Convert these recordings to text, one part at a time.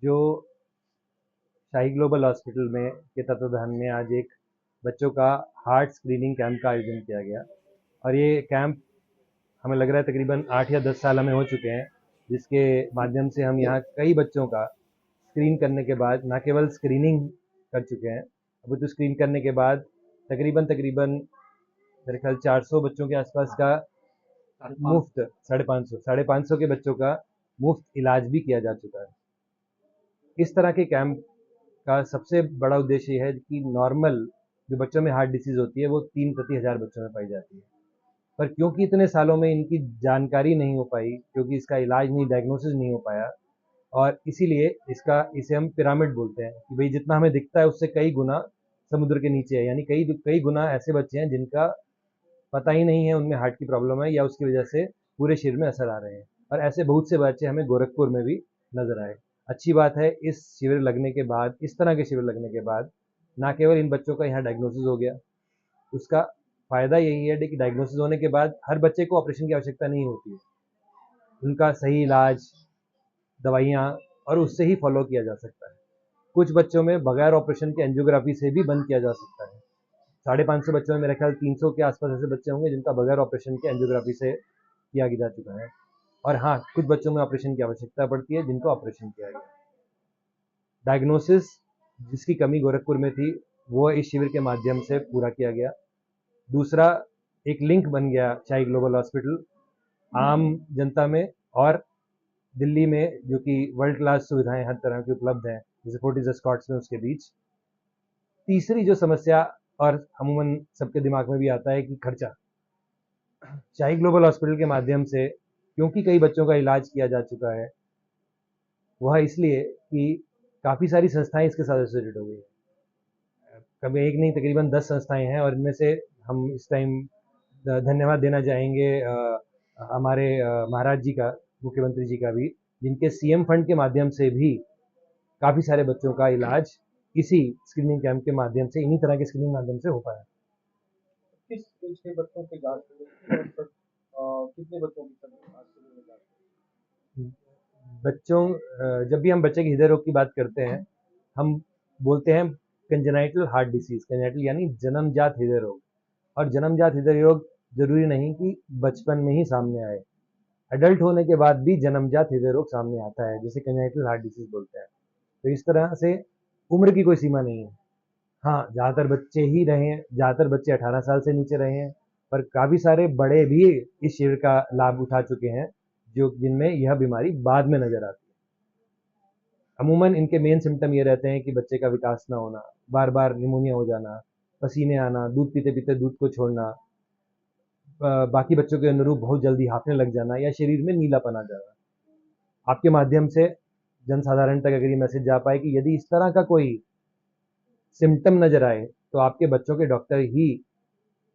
जो शाही global hospital में के तत्वाधान में आज एक बच्चों का हार्ट स्क्रीनिंग कैंप का आयोजन किया गया। और ये कैंप हमें लग रहा है तकरीबन 8 या 10 साल हमें हो चुके हैं, जिसके माध्यम से हम यहाँ कई बच्चों का स्क्रीन करने के बाद न केवल स्क्रीनिंग कर चुके हैं, अभी तो स्क्रीन करने के बाद तकरीबन तकरीबन मेरे ख्याल 400 बच्चों के आसपास का मुफ्त 550 के बच्चों का मुफ्त इलाज भी किया जा चुका है। इस तरह के कैंप का सबसे बड़ा उद्देश्य यह है कि नॉर्मल जो बच्चों में हार्ट डिसीज होती है वो 3 प्रति हज़ार बच्चों में पाई जाती है, पर क्योंकि इतने सालों में इनकी जानकारी नहीं हो पाई, क्योंकि इसका इलाज नहीं, डायग्नोसिस नहीं हो पाया, और इसीलिए इसे हम पिरामिड बोलते हैं कि भाई जितना हमें दिखता है उससे कई गुना समुद्र के नीचे है। यानी कई कई गुना ऐसे बच्चे हैं जिनका पता ही नहीं है उनमें हार्ट की प्रॉब्लम है या उसकी वजह से पूरे शरीर में असर आ रहे हैं। और ऐसे बहुत से बच्चे हमें गोरखपुर में भी नजर आए। अच्छी बात है, इस शिविर लगने के बाद, इस तरह के शिविर लगने के बाद ना केवल इन बच्चों का यहाँ डायग्नोसिस हो गया, उसका फायदा यही है कि डायग्नोसिस होने के बाद हर बच्चे को ऑपरेशन की आवश्यकता नहीं होती है। उनका सही इलाज, दवाइयाँ और उससे ही फॉलो किया जा सकता है। कुछ बच्चों में बगैर ऑपरेशन के एंजियोग्राफी से भी बंद किया जा सकता है। 550 बच्चों में मेरे ख्याल 300 के आसपास ऐसे बच्चे होंगे जिनका बगैर ऑपरेशन के एंजियोग्राफी से किया जा चुका है। और हाँ, कुछ बच्चों में ऑपरेशन की आवश्यकता पड़ती है जिनको ऑपरेशन किया गया। डायग्नोसिस जिसकी कमी गोरखपुर में थी वो इस शिविर के माध्यम से पूरा किया गया। दूसरा, एक लिंक बन गया शाही ग्लोबल हॉस्पिटल आम जनता में और दिल्ली में, जो कि वर्ल्ड क्लास सुविधाएं हर तरह की उपलब्ध हैं, जैसे फोर्टिस एस्कॉर्ट्स में, उसके बीच। तीसरी जो समस्या और अमूमन सबके दिमाग में भी आता है कि खर्चा। शाही ग्लोबल हॉस्पिटल के माध्यम से क्योंकि कई बच्चों का इलाज किया जा चुका है, वह इसलिए कि काफ़ी सारी संस्थाएं इसके साथ एसोसिएटेड हो गई है। कभी एक नहीं, तकरीबन 10 संस्थाएं हैं, और इनमें से हम इस टाइम धन्यवाद देना चाहेंगे हमारे महाराज जी का, मुख्यमंत्री जी का भी, जिनके सीएम फंड के माध्यम से भी काफ़ी सारे बच्चों का इलाज इसी स्क्रीनिंग कैंप के माध्यम से, इन्हीं तरह के स्क्रीनिंग माध्यम से हो पाया। किस एज के बच्चों की जांच हुई थी और कितने बच्चों की आज के लिए जांच बच्चों जब भी हम बच्चे के हृदय रोग की बात करते हैं, हम बोलते हैं कंजेनाइटल हार्ट डिसीज। कंजेनाइटल यानी जन्मजात हृदय रोग। और जन्मजात हृदय रोग जरूरी नहीं कि बचपन में ही सामने आए, एडल्ट होने के बाद भी जन्मजात हृदय रोग सामने आता है, जिसे कंजेनाइटल हार्ट डिसीज बोलते हैं। तो इस तरह से उम्र की कोई सीमा नहीं है। हाँ, ज़्यादातर बच्चे ही रहे हैं, ज़्यादातर बच्चे 18 साल से नीचे रहे हैं, पर काफ़ी सारे बड़े भी इस शिविर का लाभ उठा चुके हैं, जो जिनमें यह बीमारी बाद में नजर आती है। अमूमन इनके मेन सिम्टम ये रहते हैं कि बच्चे का विकास ना होना, बार बार निमोनिया हो जाना, पसीने आना, दूध पीते पीते दूध को छोड़ना, बाकी बच्चों के अनुरूप बहुत जल्दी हाँफने लग जाना, या शरीर में नीलापन आ जाना। आपके माध्यम से जनसाधारण तक अगर ये मैसेज जा पाए कि यदि इस तरह का कोई सिम्टम नजर आए, तो आपके बच्चों के डॉक्टर ही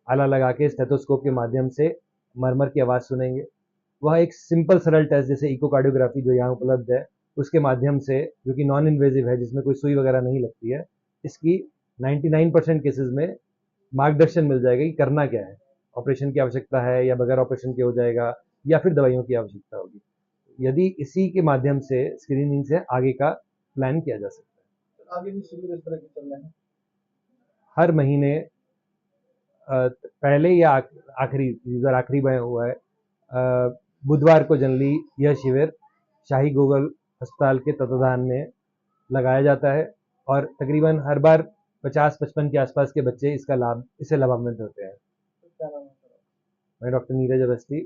आला लगा के स्टेथोस्कोप के माध्यम से मरमर की आवाज़ सुनेंगे। वह एक सिंपल सरल टेस्ट जैसे इकोकार्डियोग्राफी जो यहाँ उपलब्ध है, उसके माध्यम से, जो कि नॉन इन्वेजिव है, जिसमें कोई सुई वगैरह नहीं लगती है, इसकी 99% केसेस में मार्गदर्शन मिल जाएगा कि करना क्या है, ऑपरेशन की आवश्यकता है या बगैर ऑपरेशन के हो जाएगा, या फिर दवाइयों की आवश्यकता होगी। यदि इसी के माध्यम से, स्क्रीनिंग से आगे का प्लान किया जा सकता है। है? आगे भी शिविर इस तरह के चल रहे हैं। हर महीने पहले या आखिरी, इस बार आखिरी में हुआ है, बुधवार को जनरली यह शिविर शाही ग्लोबल अस्पताल के तत्वाधान में लगाया जाता है, और तकरीबन हर बार 50-55 के आसपास के बच्चे इससे लाभान्वित होते हैं। तो क्या नाम है सर? मैं doctor Neeraj Awasthi,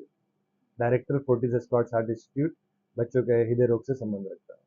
director Fortis Escorts heart institute, बच्चों के हृदय रोग से संबंध रखता हूँ।